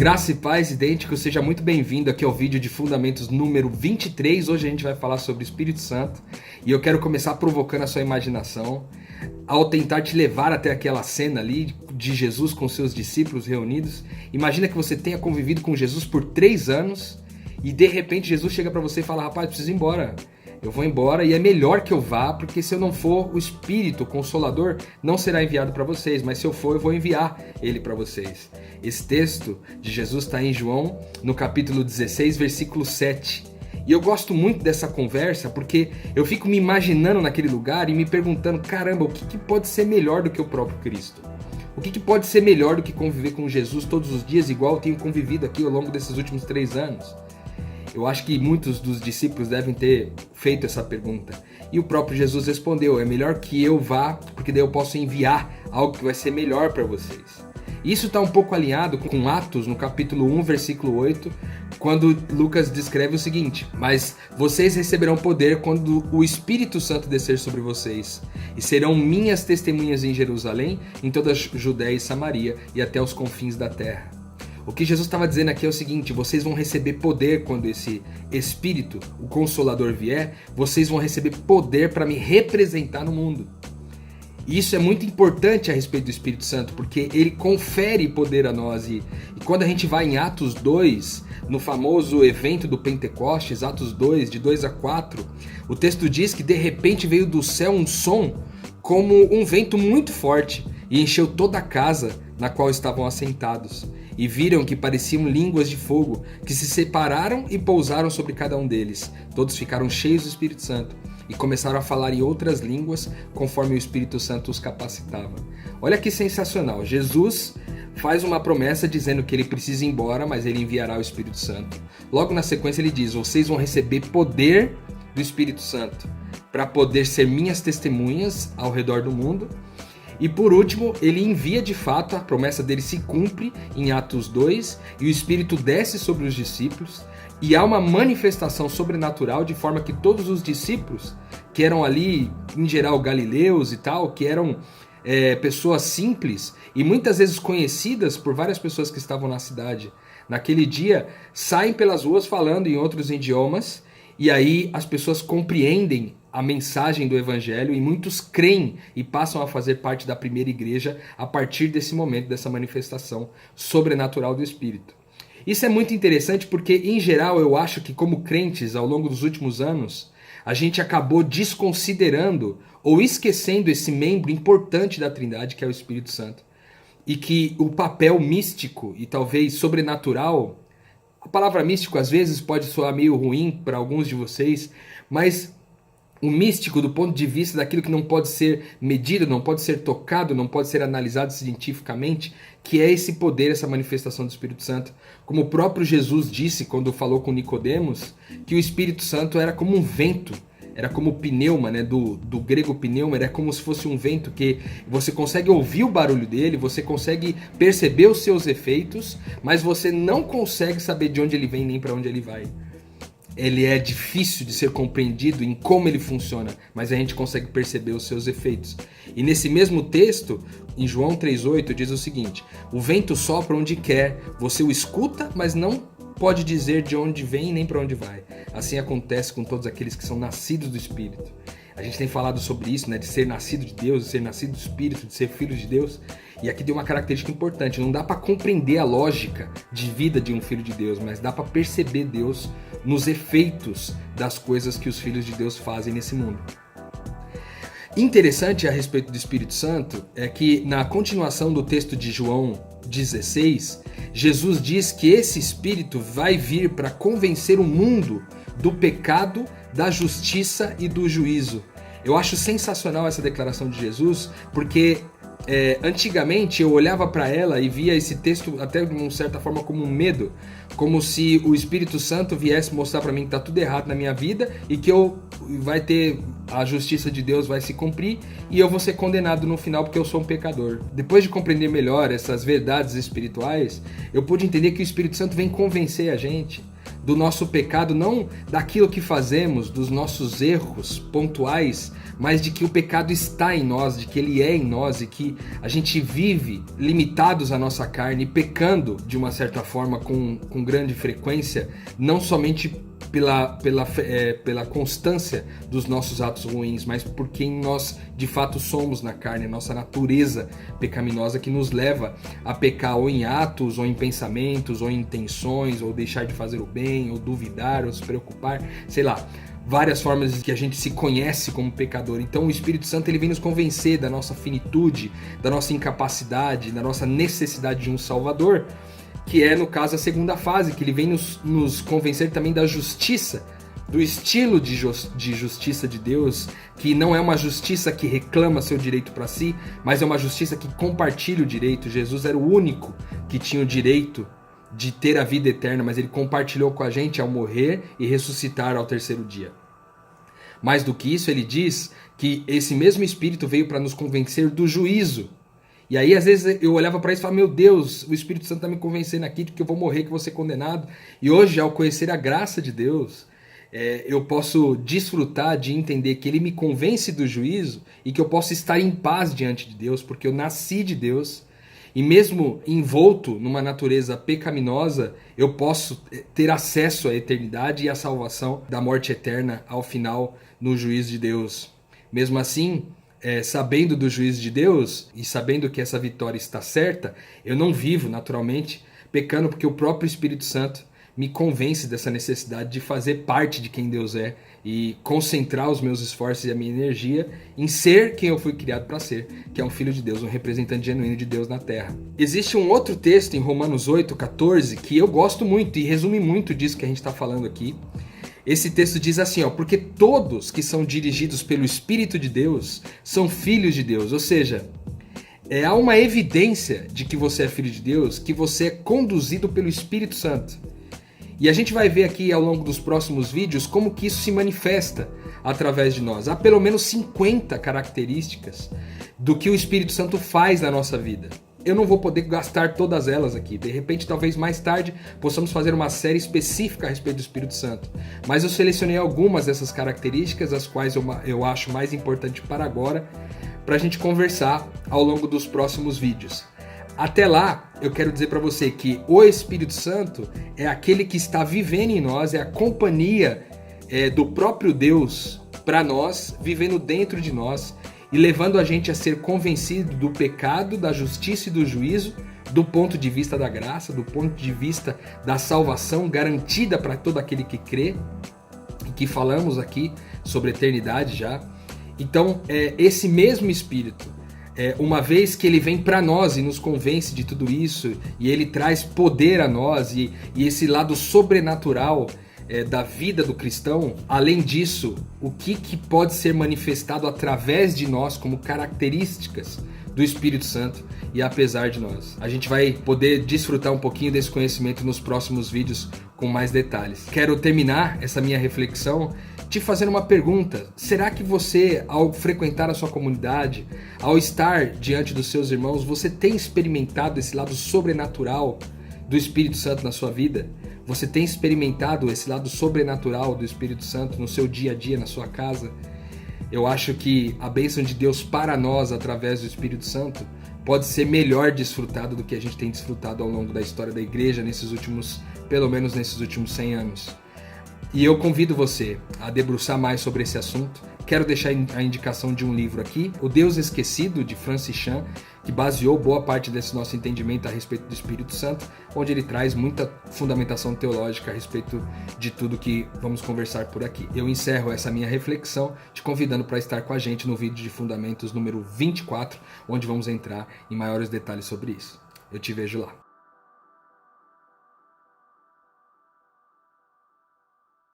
Graça e paz, idêntico, seja muito bem-vindo aqui ao vídeo de Fundamentos número 23. Hoje a gente vai falar sobre o Espírito Santo e eu quero começar provocando a sua imaginação ao tentar te levar até aquela cena ali de Jesus com seus discípulos reunidos. Imagina que você tenha convivido com Jesus por 3 anos e de repente Jesus chega para você e fala: rapaz, preciso ir embora. Eu vou embora e é melhor que eu vá, porque se eu não for, o Espírito o Consolador não será enviado para vocês, mas se eu for, eu vou enviar ele para vocês. Esse texto de Jesus está em João, no capítulo 16, versículo 7. E eu gosto muito dessa conversa porque eu fico me imaginando naquele lugar e me perguntando: caramba, o que pode ser melhor do que o próprio Cristo? O que pode ser melhor do que conviver com Jesus todos os dias, igual eu tenho convivido aqui ao longo desses últimos 3 anos? Eu acho que muitos dos discípulos devem ter feito essa pergunta. E o próprio Jesus respondeu: é melhor que eu vá, porque daí eu posso enviar algo que vai ser melhor para vocês. Isso está um pouco alinhado com Atos, no capítulo 1, versículo 8, quando Lucas descreve o seguinte: mas vocês receberão poder quando o Espírito Santo descer sobre vocês, e serão minhas testemunhas em Jerusalém, em toda a Judéia e Samaria, e até os confins da terra. O que Jesus estava dizendo aqui é o seguinte: vocês vão receber poder quando esse Espírito, o Consolador, vier. Vocês vão receber poder para me representar no mundo. E isso é muito importante a respeito do Espírito Santo, porque ele confere poder a nós. E quando a gente vai em Atos 2, no famoso evento do Pentecostes, Atos 2, de 2 a 4, o texto diz que de repente veio do céu um som como um vento muito forte e encheu toda a casa na qual estavam assentados. E viram que pareciam línguas de fogo, que se separaram e pousaram sobre cada um deles. Todos ficaram cheios do Espírito Santo e começaram a falar em outras línguas, conforme o Espírito Santo os capacitava. Olha que sensacional. Jesus faz uma promessa dizendo que ele precisa ir embora, mas ele enviará o Espírito Santo. Logo na sequência ele diz: vocês vão receber poder do Espírito Santo para poder ser minhas testemunhas ao redor do mundo. E por último, ele envia de fato, a promessa dele se cumpre em Atos 2, e o Espírito desce sobre os discípulos, e há uma manifestação sobrenatural, de forma que todos os discípulos, que eram ali, em geral, galileus e tal, que eram pessoas simples, e muitas vezes conhecidas por várias pessoas que estavam na cidade, naquele dia, saem pelas ruas falando em outros idiomas, e aí as pessoas compreendem a mensagem do Evangelho e muitos creem e passam a fazer parte da primeira igreja a partir desse momento, dessa manifestação sobrenatural do Espírito. Isso é muito interessante porque, em geral, eu acho que como crentes, ao longo dos últimos anos, a gente acabou desconsiderando ou esquecendo esse membro importante da Trindade, que é o Espírito Santo. E que o papel místico e talvez sobrenatural, a palavra místico às vezes pode soar meio ruim para alguns de vocês, mas o místico do ponto de vista daquilo que não pode ser medido, não pode ser tocado, não pode ser analisado cientificamente, que é esse poder, essa manifestação do Espírito Santo. Como o próprio Jesus disse quando falou com Nicodemos, que o Espírito Santo era como um vento, era como pneuma, né? do grego pneuma, era como se fosse um vento que você consegue ouvir o barulho dele, você consegue perceber os seus efeitos, mas você não consegue saber de onde ele vem nem para onde ele vai. Ele é difícil de ser compreendido em como ele funciona, mas a gente consegue perceber os seus efeitos. E nesse mesmo texto, em João 3,8, diz o seguinte: o vento sopra onde quer, você o escuta, mas não pode dizer de onde vem nem para onde vai. Assim acontece com todos aqueles que são nascidos do Espírito. A gente tem falado sobre isso, né, de ser nascido de Deus, de ser nascido do Espírito, de ser filho de Deus. E aqui tem uma característica importante: não dá para compreender a lógica de vida de um filho de Deus, mas dá para perceber Deus nos efeitos das coisas que os filhos de Deus fazem nesse mundo. Interessante a respeito do Espírito Santo é que na continuação do texto de João 16, Jesus diz que esse Espírito vai vir para convencer o mundo do pecado, da justiça e do juízo. Eu acho sensacional essa declaração de Jesus, porque antigamente eu olhava para ela e via esse texto até de uma certa forma como um medo, como se o Espírito Santo viesse mostrar para mim que está tudo errado na minha vida e que a justiça de Deus vai se cumprir e eu vou ser condenado no final porque eu sou um pecador. Depois de compreender melhor essas verdades espirituais, eu pude entender que o Espírito Santo vem convencer a gente do nosso pecado, não daquilo que fazemos, dos nossos erros pontuais, mas de que o pecado está em nós, de que ele é em nós e que a gente vive limitados à nossa carne, pecando de uma certa forma com grande frequência, não somente pela constância dos nossos atos ruins, mas por quem nós de fato somos na carne, nossa natureza pecaminosa que nos leva a pecar ou em atos, ou em pensamentos, ou em intenções, ou deixar de fazer o bem, ou duvidar, ou se preocupar, sei lá, várias formas que a gente se conhece como pecador. Então o Espírito Santo ele vem nos convencer da nossa finitude, da nossa incapacidade, da nossa necessidade de um Salvador, que é, no caso, a segunda fase, que ele vem nos convencer também da justiça, do estilo de justiça de Deus, que não é uma justiça que reclama seu direito para si, mas é uma justiça que compartilha o direito. Jesus era o único que tinha o direito de ter a vida eterna, mas ele compartilhou com a gente ao morrer e ressuscitar ao terceiro dia. Mais do que isso, ele diz que esse mesmo Espírito veio para nos convencer do juízo. E aí, às vezes, eu olhava para isso e falava, meu Deus, o Espírito Santo está me convencendo aqui de que eu vou morrer, que eu vou ser condenado. E hoje, ao conhecer a graça de Deus, eu posso desfrutar de entender que ele me convence do juízo e que eu posso estar em paz diante de Deus, porque eu nasci de Deus. E mesmo envolto numa natureza pecaminosa, eu posso ter acesso à eternidade e à salvação da morte eterna ao final no juízo de Deus. Mesmo assim, sabendo do juízo de Deus e sabendo que essa vitória está certa, eu não vivo naturalmente pecando, porque o próprio Espírito Santo me convence dessa necessidade de fazer parte de quem Deus é e concentrar os meus esforços e a minha energia em ser quem eu fui criado para ser, que é um filho de Deus, um representante genuíno de Deus na terra. Existe um outro texto em Romanos 8:14 que eu gosto muito e resume muito disso que a gente está falando aqui. Esse texto diz assim, porque todos que são dirigidos pelo Espírito de Deus são filhos de Deus. Ou seja, há uma evidência de que você é filho de Deus, que você é conduzido pelo Espírito Santo. E a gente vai ver aqui ao longo dos próximos vídeos como que isso se manifesta através de nós. Há pelo menos 50 características do que o Espírito Santo faz na nossa vida. Eu não vou poder gastar todas elas aqui. De repente, talvez mais tarde, possamos fazer uma série específica a respeito do Espírito Santo. Mas eu selecionei algumas dessas características, as quais eu acho mais importante para agora, para a gente conversar ao longo dos próximos vídeos. Até lá, eu quero dizer para você que o Espírito Santo é aquele que está vivendo em nós, é a companhia do próprio Deus para nós, vivendo dentro de nós, e levando a gente a ser convencido do pecado, da justiça e do juízo, do ponto de vista da graça, do ponto de vista da salvação garantida para todo aquele que crê, e que falamos aqui sobre eternidade já. Então, esse mesmo Espírito, uma vez que ele vem para nós e nos convence de tudo isso, e ele traz poder a nós, e esse lado sobrenatural da vida do cristão, além disso, o que pode ser manifestado através de nós como características do Espírito Santo e apesar de nós. A gente vai poder desfrutar um pouquinho desse conhecimento nos próximos vídeos com mais detalhes. Quero terminar essa minha reflexão te fazendo uma pergunta. Será que você, ao frequentar a sua comunidade, ao estar diante dos seus irmãos, você tem experimentado esse lado sobrenatural do Espírito Santo na sua vida? Você tem experimentado esse lado sobrenatural do Espírito Santo no seu dia a dia, na sua casa? Eu acho que a bênção de Deus para nós, através do Espírito Santo, pode ser melhor desfrutado do que a gente tem desfrutado ao longo da história da igreja, pelo menos nesses últimos 100 anos. E eu convido você a debruçar mais sobre esse assunto. Quero deixar a indicação de um livro aqui, O Deus Esquecido, de Francis Chan, que baseou boa parte desse nosso entendimento a respeito do Espírito Santo, onde ele traz muita fundamentação teológica a respeito de tudo que vamos conversar por aqui. Eu encerro essa minha reflexão te convidando para estar com a gente no vídeo de Fundamentos número 24, onde vamos entrar em maiores detalhes sobre isso. Eu te vejo lá.